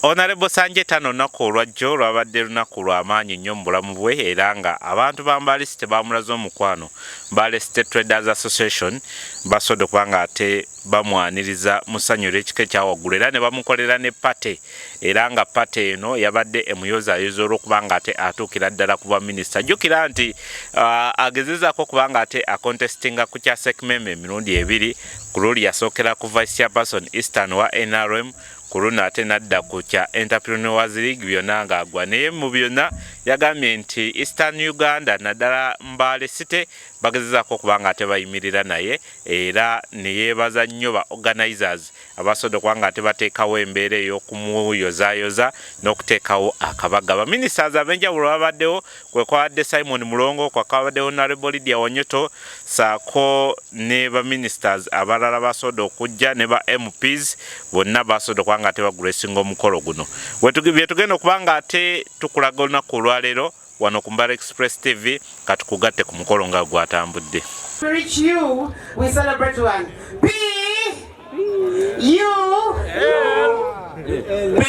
Honorable Sanjay Tanna olunaku olwajjo lwabadde lunaku lw'amaanyi nnyo mu bulamu bwe era nga abantu ba Mbale City bamulaze omukwano. Mbale City Traders Association basobodde okuba nga ate bamwaniriza mu ssanyu ly'ekika ekyawaggulu era ne bamukolera ne pate era nga pate eno yabadde emuyozaayoza olw'okuba nga ate atuukira ddala ku bwaminisita. Jjukira nti agezezaako okuba nga ate akontestinga ku kya Sekimemme emirundi ebiri, ku luli yasookera ku Vice Chairperson Eastern wa NRM, kuluna ate nadda ku kya Entrepreneurs League byonna ng'agwa. Naye mu byonna yagambye nti Eastern Uganda naddala Mbale City bagezezaako okuba nga ate bayimirira naye era ne yeebaza nnyo ba organizers abasobodde okuba nga ate bateekawo embeera ey'okumuyozaayoza n'okuteekawo akabaga. Baministers ab'enjawulo babaddewo, kwe kwabadde Simon Mulongo, kwe kwabaddewo Honorable Lydia Wanyoto, saako ne baministers abalala basobodde okujja ne ba MPs bonna basobodde okuba nga ate bagulesinga omukolo guno. Bye tugenda okuba nga ate tukulaga olunaku olwaleero wano ku Mbale Express TV katukugatte ku mukolo nga gwatambudde. Reach you, we celebrate one. P U B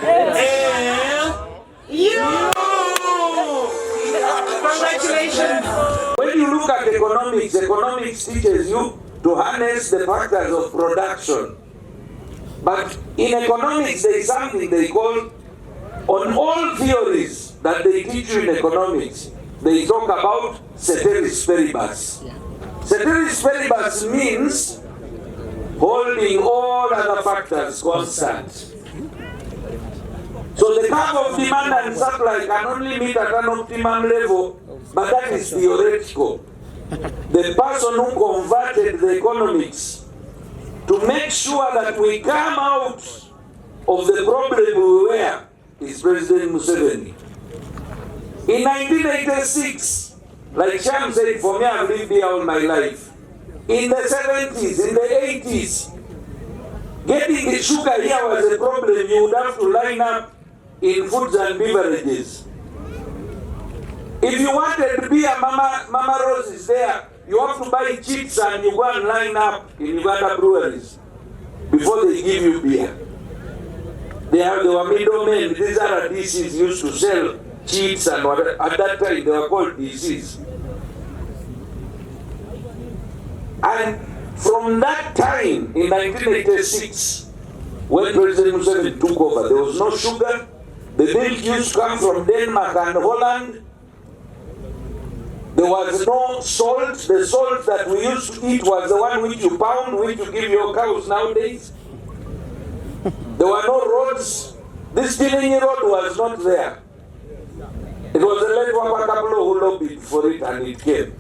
L U. Congratulations. When you look at economics, economics teaches you to harness the factors of production. But in economics, there is something they call, on all theories that they teach you in economics, they talk about ceteris paribus. Ceteris paribus means holding all other factors constant. So the curve of demand and supply can only meet at an optimum level, but that is theoretical. The person who converted the economics to make sure that we come out of the problem we were is President Museveni. In 1986, like Sham said, for me, I've lived here all my life. In the 70s, in the 80s, getting the sugar here was a problem. You would have to line up in foods and beverages. If you wanted beer, Mama Rose is there. You have to buy chips and you go and line up in Uganda breweries before they give you beer. There were middlemen. These are DCs used to sell chips and whatever. At that time, they were called DCs. And from that time, in 1986, when President Museveni took over, there was no sugar. The milk used to come from Denmark and Holland. There was no salt. The salt that we used to eat was the one which you pound, which you give your cows nowadays. There were no roads. This Tilingi road was not there. It was the late Wapakaplo who lobbied for it and it came.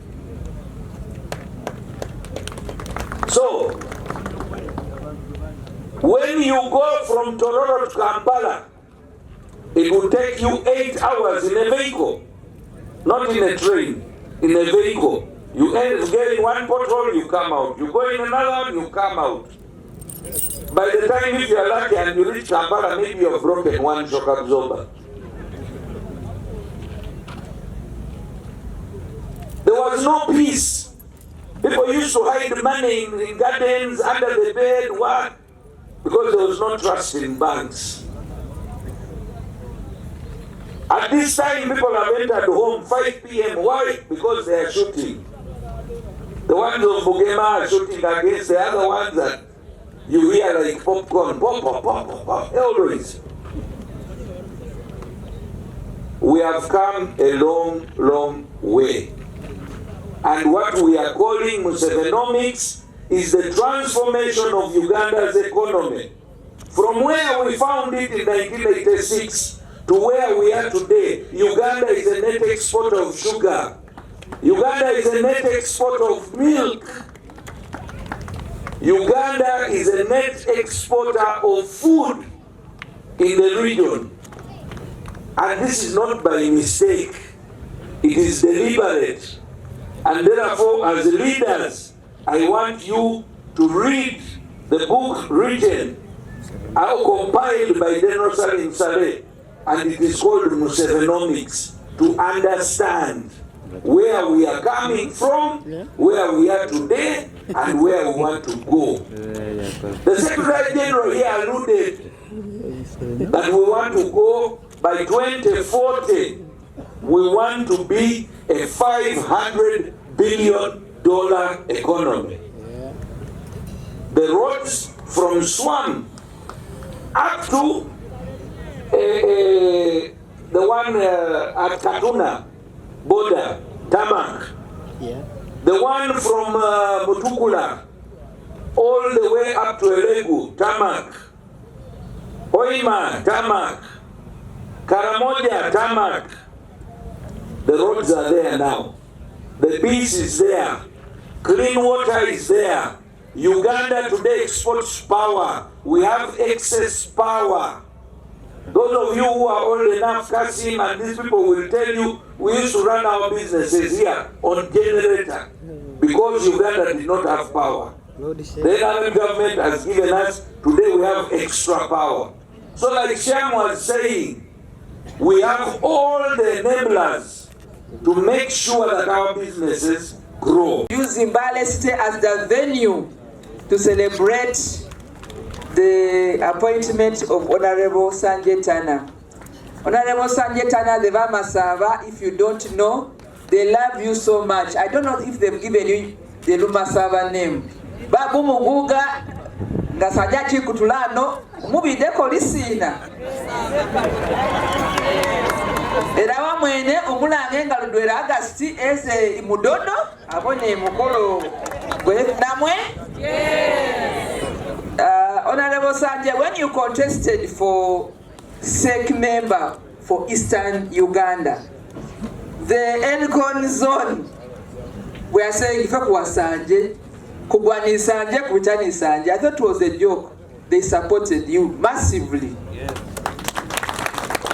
So, when you go from Tororo to Kampala, it will take you 8 hours in a vehicle, not in a train, in a vehicle. You get in one pothole, you come out. You go in another one, you come out. By the time if you are lucky and you reach Kampala, maybe you have broken one shock absorber. There was no peace. People used to hide money in gardens, under the bed, what? Because there was no trust in banks. At this time, people have entered home 5 p.m. Why? Because they are shooting. The ones of Bugema are shooting against the other ones that you hear like popcorn, pop, pop, pop, pop, pop, always. We have come a long, long way. And what we are calling Musevenomics is the transformation of Uganda's economy. From where we found it in 1986 to where we are today, Uganda is a net exporter of sugar. Uganda is a net exporter of milk. Uganda is a net exporter of food in the region. And this is not by mistake. It is deliberate. And therefore, as leaders, I want you to read the book written or compiled by Deno Salim Saleh, and it is called Musevenomics, to understand where we are coming from, where we are today, and where we want to go. The Secretary General here alluded that we want to go by 2040. We want to be a $500 billion economy. The roads from Swan up to the one at Katuna border, tarmac. Yeah. The one from Mutukula all the way up to Elegu, tarmac. Oima, tarmac. Karamoja, tarmac. The roads are there now. The peace is there. Clean water is there. Uganda today exports power. We have excess power. Those of you who are old enough, Kasim and these people will tell you, we used to run our businesses here on generator because Uganda did not have power. The Arab government has given us, today we have extra power. So like Sham was saying, we have all the enablers to make sure that our businesses grow. Using Mbale City as the venue to celebrate the appointment of Honorable Sanjay Tanna. Honorable Sanjay Tanna, the Vamasava, if you don't know, they love you so much. I don't know if they've given you the Lumasava name. Babu Muguga, Nasajachi Kutulano, Mubi Deko Lisina. Erawa mwene umulange ngaludwera Agasti eze imudodo abone mukolo gwe namwe. Honorable Sanjay, when you contested for SEC member for Eastern Uganda, the Elgon zone, we are saying if was Sanjay, Kugwani Sanjay, Kuchani Sanjay. I thought it was a joke. They supported you massively. Yeah.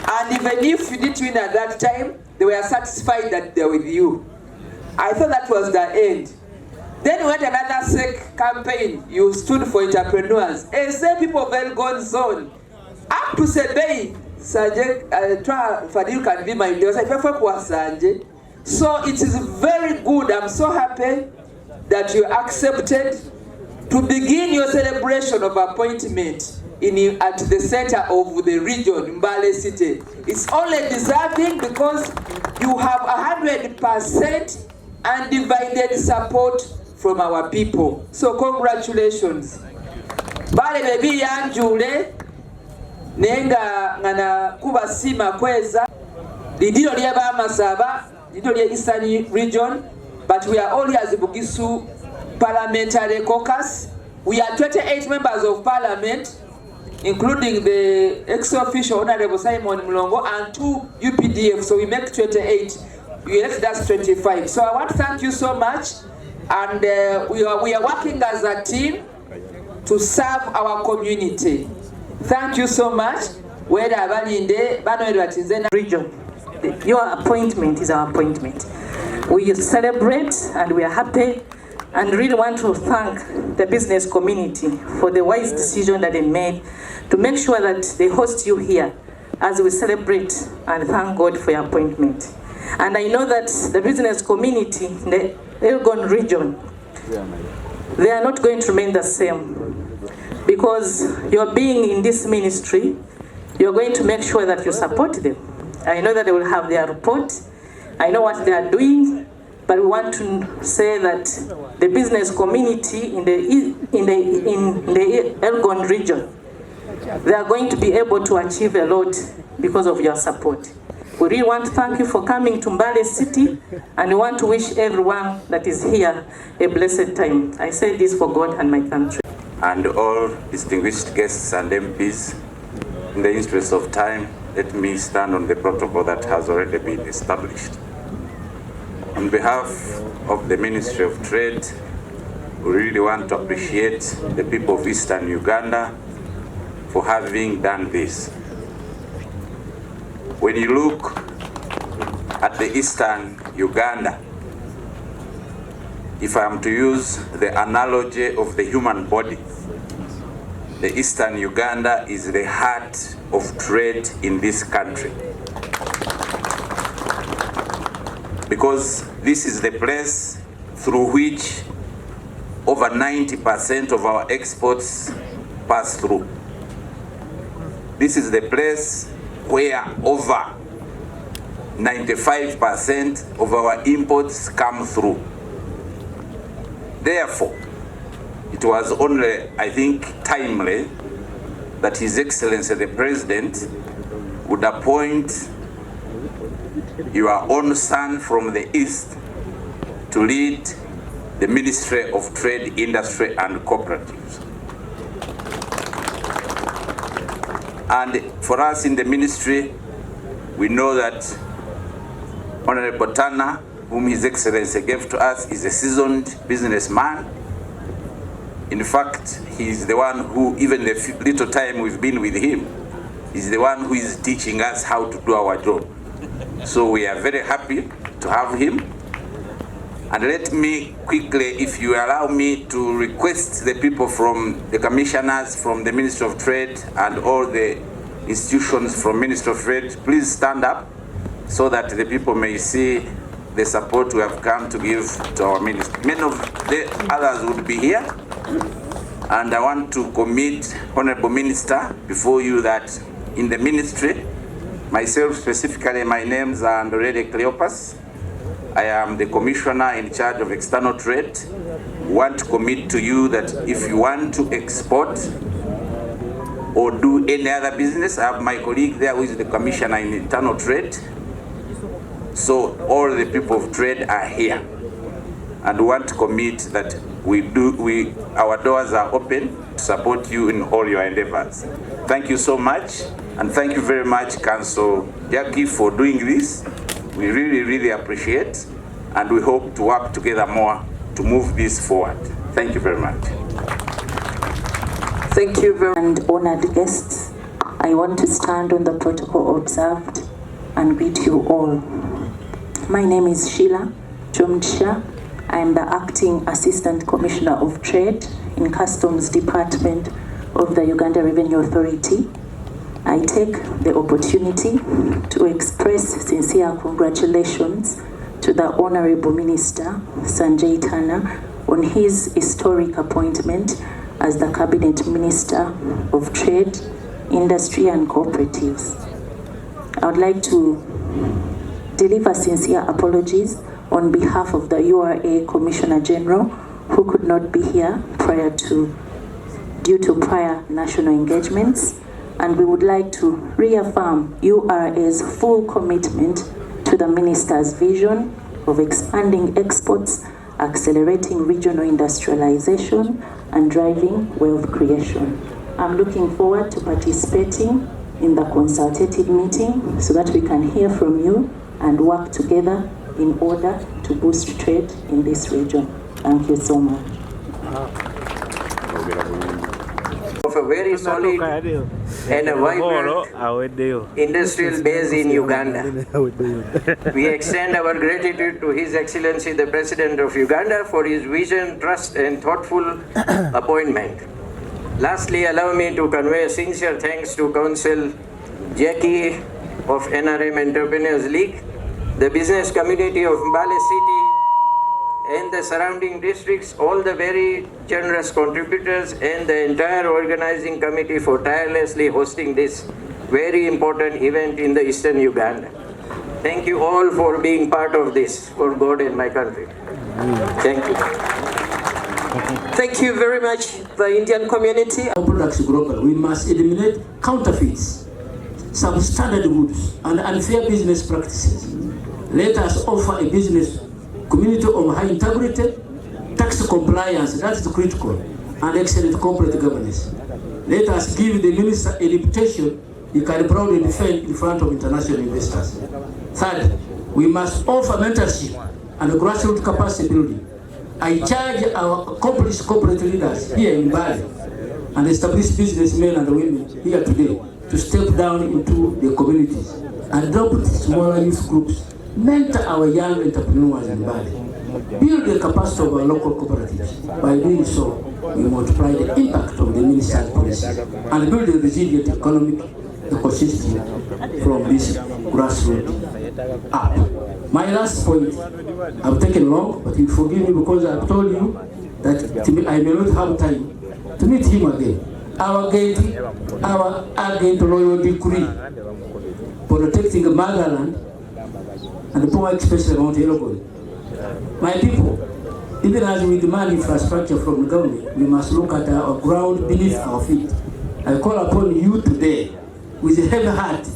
And even if you didn't win at that time, they were satisfied that they're with you. I thought that was the end. Then we had another SEC campaign. You stood for entrepreneurs. And say people of Elgon zone. Up to Sebei, Sanjay, Fadil can be my leader. So it is very good. I'm so happy that you accepted to begin your celebration of appointment at the center of the region, Mbale City. It's only deserving because you have 100% undivided support from our people. So congratulations. Bale bebi yanjule nenga ngana kuba sima kweza lidilo lya Bamasaba, lidilo lya Eastern region, but we are all here as the Bugisu Parliamentary Caucus. We are 28 members of parliament, including the ex-official Honorable Simon Mlongo and 2 UPDF, so we make 28. You elected us 25. So I want to thank you so much, and we are working as a team to serve our community. Thank you so much. Region, your appointment is our appointment. We celebrate and we are happy and really want to thank the business community for the wise decision that they made to make sure that they host you here as we celebrate and thank God for your appointment. And I know that the business community in the Elgon region, they are not going to remain the same, because you're being in this ministry, you're going to make sure that you support them. I know that they will have their report. I know what they are doing, but we want to say that the business community in the Elgon region, they are going to be able to achieve a lot because of your support. We really want to thank you for coming to Mbale City, and we want to wish everyone that is here a blessed time. I say this for God and my country. And all distinguished guests and MPs, in the interest of time, let me stand on the protocol that has already been established. On behalf of the Ministry of Trade, we really want to appreciate the people of Eastern Uganda for having done this. When you look at the Eastern Uganda, if I am to use the analogy of the human body, the Eastern Uganda is the heart of trade in this country. Because this is the place through which over 90% of our exports pass through. this is the place where over 95% of our imports come through. Therefore, it was only, I think, timely that His Excellency the President would appoint your own son from the East to lead the Ministry of Trade, Industry and Cooperatives. And for us in the ministry, we know that Honorable Tanna, whom His Excellency gave to us, is a seasoned businessman. In fact, he is the one who, even the little time we've been with him, is the one who is teaching us how to do our job. So we are very happy to have him. And let me quickly, if you allow me, to request the people from the commissioners, from the Ministry of Trade and all the institutions from Ministry of Trade, please stand up so that the people may see the support we have come to give to our ministry. Many of the others would be here. And I want to commit, Honorable Minister, before you that in the ministry, myself specifically, my name's already Cleopas. I am the Commissioner in charge of external trade. Want to commit to you that if you want to export or do any other business, I have my colleague there who is the Commissioner in internal trade. So all the people of trade are here and want to commit that our doors are open to support you in all your endeavors. Thank you so much, and thank you very much, Council Jackie, for doing this. We really, really appreciate, and we hope to work together more to move this forward. Thank you very much. Thank you very much. And honored guests, I want to stand on the protocol observed and greet you all. My name is Sheila Jomsha. I am the Acting Assistant Commissioner of Trade in Customs Department of the Uganda Revenue Authority. I take the opportunity to express sincere congratulations to the Honorable Minister Sanjay Tanna on his historic appointment as the Cabinet Minister of Trade, Industry and Cooperatives. I would like to deliver sincere apologies on behalf of the URA Commissioner General, who could not be here due to prior national engagements, and we would like to reaffirm URA's full commitment to the Minister's vision of expanding exports, accelerating regional industrialization, and driving wealth creation. I'm looking forward to participating in the consultative meeting so that we can hear from you and work together in order to boost trade in this region. Thank you so much. Of a very solid and a vibrant industrial base in Uganda. We extend our gratitude to His Excellency the President of Uganda for his vision, trust and thoughtful appointment. Lastly, allow me to convey a sincere thanks to Council Jackie of NRM Entrepreneurs League, the business community of Mbale City and the surrounding districts, all the very generous contributors and the entire organizing committee for tirelessly hosting this very important event in the Eastern Uganda. Thank you all for being part of this for God and my country. Thank you. Thank you very much, the Indian community. Our products global, we must eliminate counterfeits, substandard goods, and unfair business practices. Let us offer a business community of high integrity, tax compliance, that is critical, and excellent corporate governance. Let us give the minister a reputation he can proudly defend in front of international investors. Third, we must offer mentorship and grassroots capacity building. I charge our accomplished corporate leaders here in Bali and established businessmen and women here today to step down into the communities and adopt smaller youth groups, mentor our young entrepreneurs in Bali, build the capacity of our local cooperatives. By doing so, we multiply the impact of the minister's policy and build a resilient economic ecosystem from this grassroots up. My last point, I've taken long, but you forgive me because I've told you that I may not have time to meet him again. our agent royal decree protecting motherland and poor especially Mount Elgon. My people, even as we demand infrastructure from the government, we must look at our ground beneath our feet. I call upon you today with a heavy heart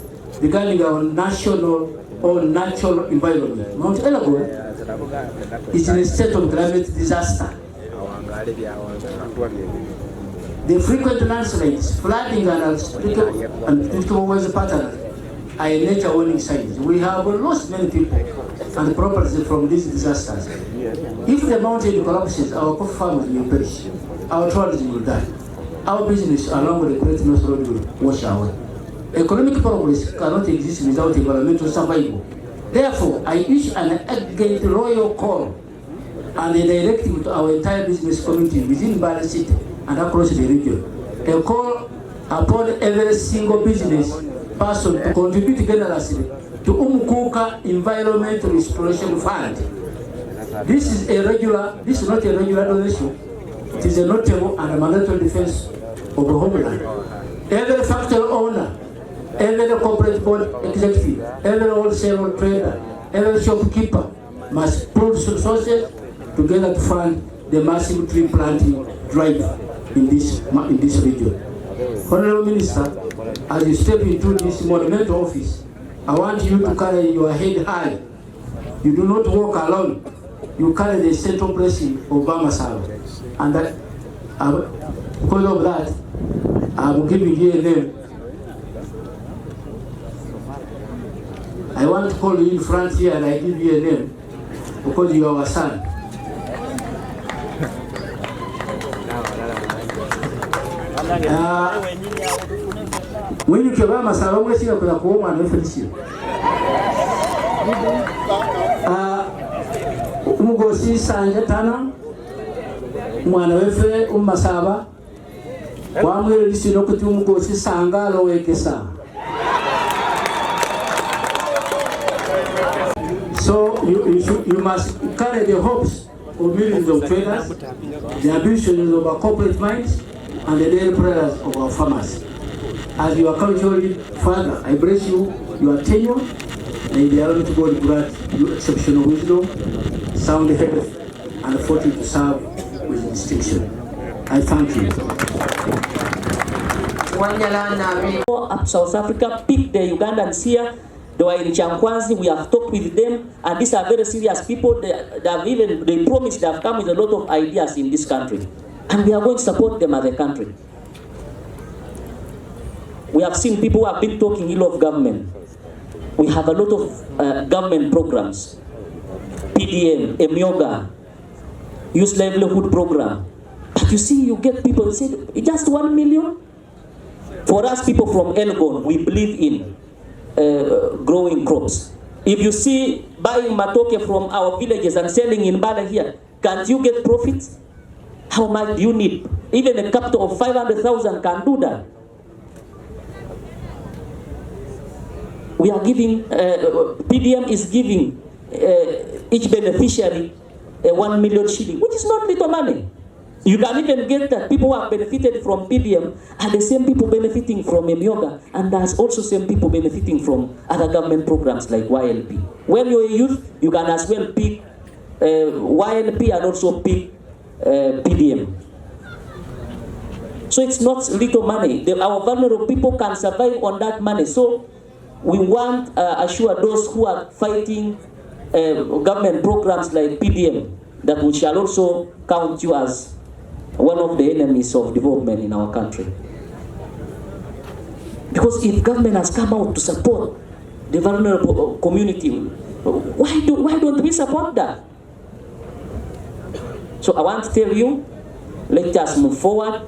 regarding our national or natural environment. Mount Elgon is in a state of climate disaster. The frequent landslides, flooding and unpredictable weather patterns are nature warning signs. We have lost many people and properties from these disasters. If the mountain collapses, our coffee farmers will perish, our tourism will die, our business along the Great North Road will wash away. Economic progress cannot exist without environmental survival. Therefore, I issue an urgent royal call and a directive to our entire business community within Bali City and across the region. A call upon every single business person to contribute generously to Umukuka Environmental Restoration Fund. This is not a regular donation. It is a notable and a mandatory defense of the homeland. Every factory owner, every corporate board executive, every wholesale trader, every shopkeeper must pool resources together to fund the massive tree planting drive in this region. Honorable Minister, as you step into this monumental office, I want you to carry your head high. You do not walk alone. You carry the central blessing of Bamasaro. And that, because of that, I'm giving you a name. I want to call you in front here and I give you a name because you are our son. When you come, I say, "Where is your home and Felicity?" Umugosi Sanjay Tanna, mwana wefe umasaba, wamwele lisino kuti umugosi sanga lowekesa. So you must carry the hopes of millions of traders, the ambitions of our corporate minds, and the daily prayers of our farmers. As your cultural father, I bless you, your tenure, may the Almighty God grant you exceptional wisdom, sound health, and fortune to serve with distinction. I thank you. Up South Africa, pick the Ugandans here. They were in Chankwanzi, we have talked with them, and these are very serious people. They promised they have come with a lot of ideas in this country. And we are going to support them as a country. We have seen people who have been talking ill of government. We have a lot of government programs. PDM, Emyoga, Youth Livelihood Program. But you see, you get people who say, just 1 million? For us people from Elgon, we believe in growing crops. If you see buying matoke from our villages and selling in Bala here, can't you get profits? How much do you need? Even a capital of 500,000 can do that. We are giving, PDM is giving each beneficiary 1 million shilling, which is not little money. You can even get that people who have benefited from PDM are the same people benefiting from Emyoga, and there's also same people benefiting from other government programs like YLP. When you're a youth, you can as well pick YLP and also pick PDM. So it's not little money. Our vulnerable people can survive on that money. So we want assure those who are fighting government programs like PDM that we shall also count you as one of the enemies of development in our country. Because if government has come out to support the vulnerable community, why don't we support that? So I want to tell you, let us move forward.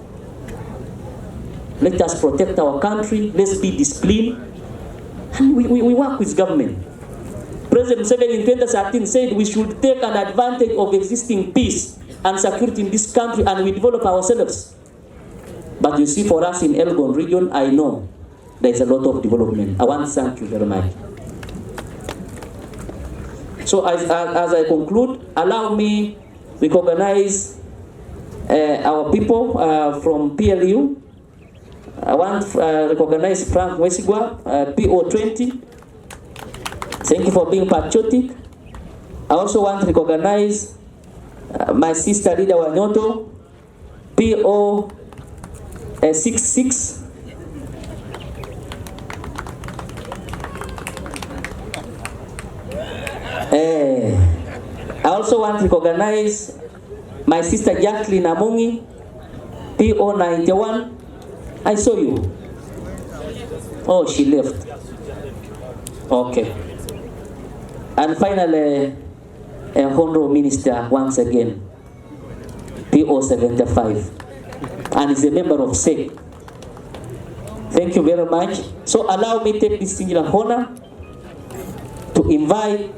Let us protect our country. Let's be disciplined. And we work with government. President Museveni in 2013 said we should take an advantage of existing peace and security in this country, and we develop ourselves. But you see, for us in Elgon region, I know there's a lot of development. I want to thank you very much. So as I conclude, allow me to recognize our people from PLU, I want to recognize Frank Wesigwa, PO20. Thank you for being patriotic. I also want to recognize my sister Lida Wanyoto, PO66. I also want to recognize my sister Jacqueline Amungi, PO91. I saw you. Oh, she left. Okay. And finally, a honorable minister once again, PO75, and is a member of SEC. Thank you very much. So allow me to take this singular honor to invite